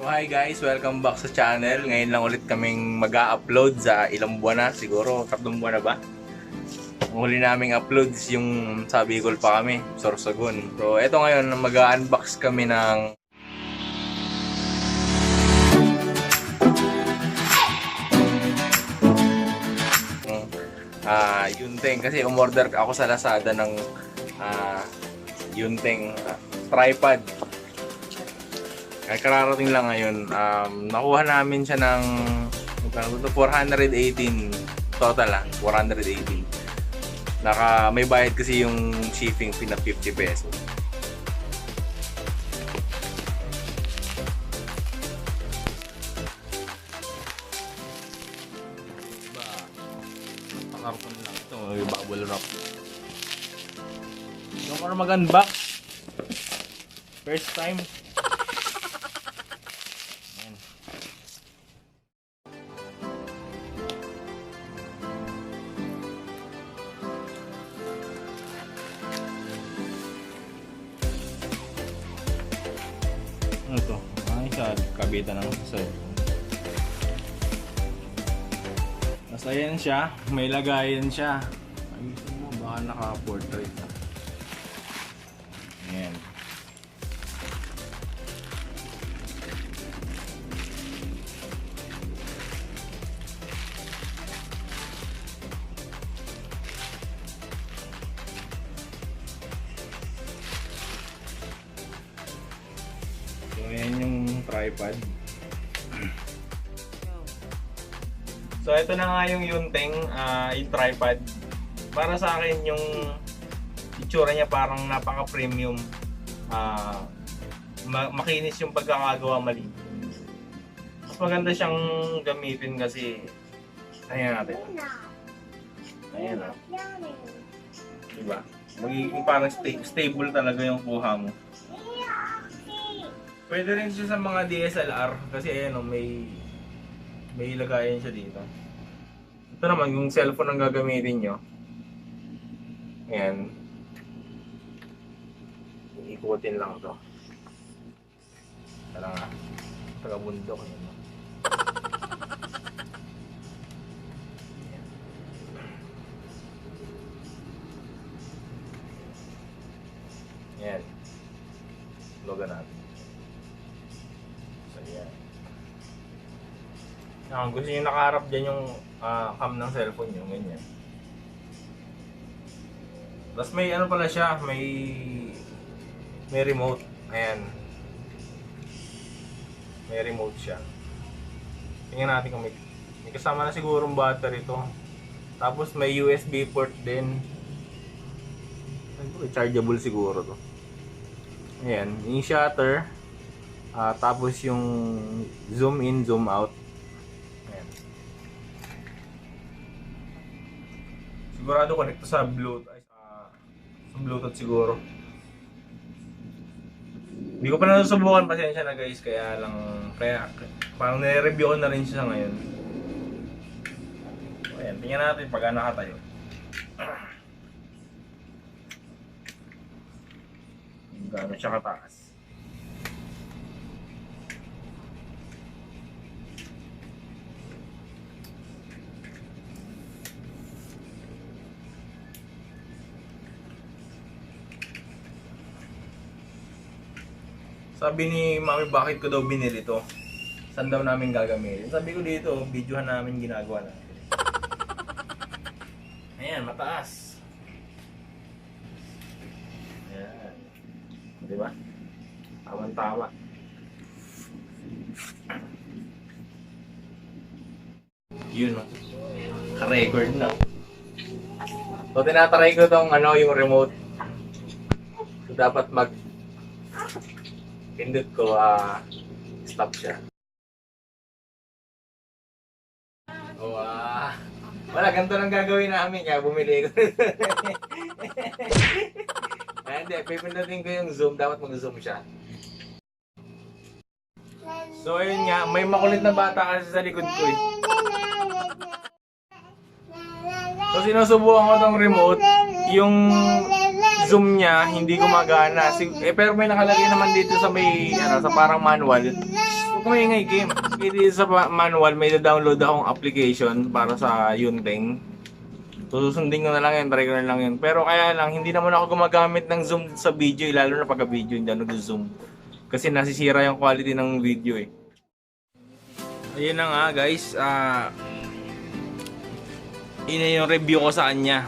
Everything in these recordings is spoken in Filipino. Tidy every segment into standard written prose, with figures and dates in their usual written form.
So hi guys, welcome back sa channel. Ngayon lang ulit kaming mag-a-upload sa ilang buwan na, siguro 3 buwan na ba? Ang huli naming uploads yung sa Bicol pa kami, Sorsogon. So eto ngayon, mag-a-unbox kami ng Yunteng kasi umorder ako sa Lazada ng Yunteng tripod. Ay, kararating lang ngayon. Nakuha namin siya ng 418 total 418. May bayad kasi yung shipping fee na 50 pesos. Karton lang ito, may bubble wrap. Yung para mag-unbox. First time. Ayan. Ano to? Ay, sa kabitan ng cellphone. Tapos ayan siya, may lagayan siya. Ayusin mo, baka naka-portrait na. Ayan. So ayan yung tripod. So ito na nga yung Yunteng, yung tripod. Para sa akin yung itsura niya parang napaka-premium. Makinis yung pagkakagawa, mali. Mas maganda siyang gamitin kasi ayan natin. Ayan o. Diba? Magiging parang stable talaga yung kuha mo. Pwede rin siya sa mga DSLR kasi ayan o, may ilagayan siya dito. Ito naman, yung cellphone ang gagamitin nyo. Ayan. Ikutin lang ito. Tara nga. Taga-bundok. Ayan. Ayan. Logan natin. So, ayan. Gusto nyo nakaharap dyan yung cam ng cellphone nyo, ganyan. Tapos may ano pala siya, may remote. Ayan. May remote siya. Tingnan natin kung may kasama na sigurong battery ito. Tapos may USB port din. Chargeable siguro to. Ayan, yung shutter. Tapos yung zoom in, zoom out. Sigurado connect sa Bluetooth, sa Bluetooth siguro. Hindi ko pa nasusubukan, pasensya na guys, kaya parang nire-review ko na rin siya ngayon. Ayan, tingnan natin pag nakatayo. Gano'n siya kataas. Sabi ni Mami, bakit ko daw binili to? Saan daw namin gagamitin? Sabi ko dito, videohan namin ginagawa natin. Ayan, mataas. Ayan. Diba? Tama-tama. Yun, no? Ka-record na. So, tinatry ko tong yung remote. So, dapat pindot ko, stop siya. Oh, wala, ganito lang gagawin namin, kaya bumili ko. Hindi, pipindutin ko yung zoom, dapat mag-zoom siya. So, ayun nga, may makulit na bata kasi sa likod ko eh. So, sinusubukan ko tong remote, yung zoom niya hindi gumagana. Pero may nakalagay naman dito sa may sa parang manual. Huwag kang ingay, Kim. Dito sa manual, may download akong application para sa Yunteng. So, susundin ko na lang yun, try ko na lang yun. Pero kaya lang, hindi naman ako gumagamit ng zoom sa video, lalo na pagka video, hindi ako nag-zoom. Kasi nasisira yung quality ng video eh. Ayun na nga guys, yun yung review ko sa kanya.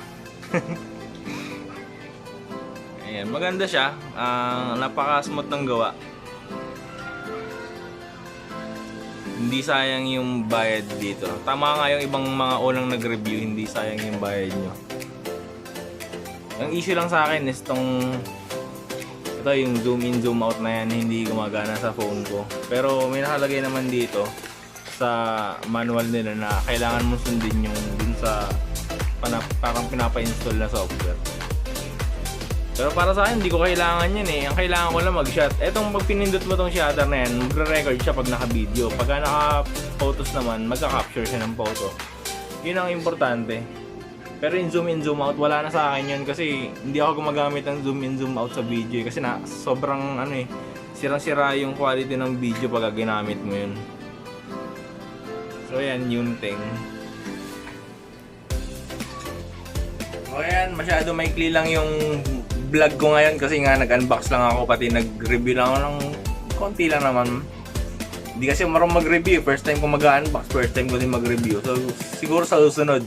Ayan, maganda siya, napaka-smooth ng gawa. Hindi sayang yung bayad dito. Tama nga yung ibang mga unang nag-review, hindi sayang yung bayad nyo. Ang issue lang sa akin is ito yung zoom in zoom out na yan, hindi gumagana sa phone ko. Pero may nakalagay naman dito sa manual nila na kailangan mo sundin yung dun sa parang pinapa-install na software. Pero para sa akin, hindi ko kailangan yan eh. Ang kailangan ko lang mag-shot. Etong pag pinindot mo tong shutter na yan, magre-record siya pag naka-video. Pagka naka-photos naman, magka-capture siya ng photo. Yun ang importante. Pero yung zoom in, zoom out, wala na sa akin yun kasi hindi ako gumagamit ng zoom in, zoom out sa video eh. Kasi sobrang sirang-sira yung quality ng video pag ginamit mo yun. So yan, Yunteng. So yan, masyado maikli lang yung vlog ko ngayon kasi nga nag-unbox lang ako, pati nag-review lang ako ng konti lang naman. Hindi kasi marunong mag-review, first time ko mag-unbox, first time ko din mag-review. So siguro sa susunod,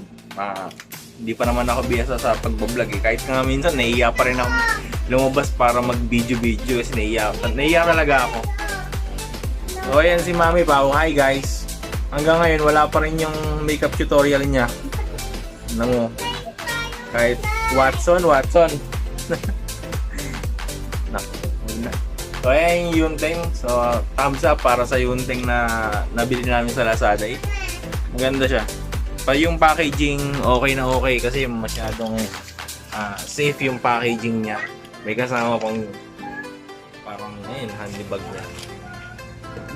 hindi pa naman ako biyasa sa pag-vlog eh. Kahit nga minsan naiiya pa rin ako lumabas para mag-video kasi naiiya talaga ako. So ayan si Mami Pao, hi guys. Hanggang ngayon wala pa rin yung makeup tutorial niya. Kahit Watson. So ayan yung Yunteng. So thumbs up para sa Yunteng na nabili namin sa Lazada. Maganda siya. Pa yung packaging okay na okay kasi masyadong safe yung packaging niya. May kasama pang parang handy bag niya.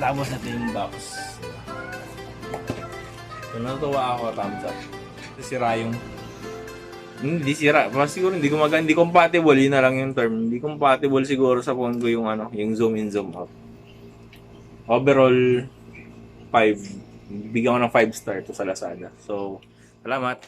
Tapos natin yung box. So natuwa ako, thumbs up. Sira yung hindi sira. Siguro hindi compatible, yun na lang yung term. Hindi compatible siguro sa phone ko yung yung zoom in, zoom out. Overall 5. Bigyan ko ng 5 star to sa Lazada. So, salamat.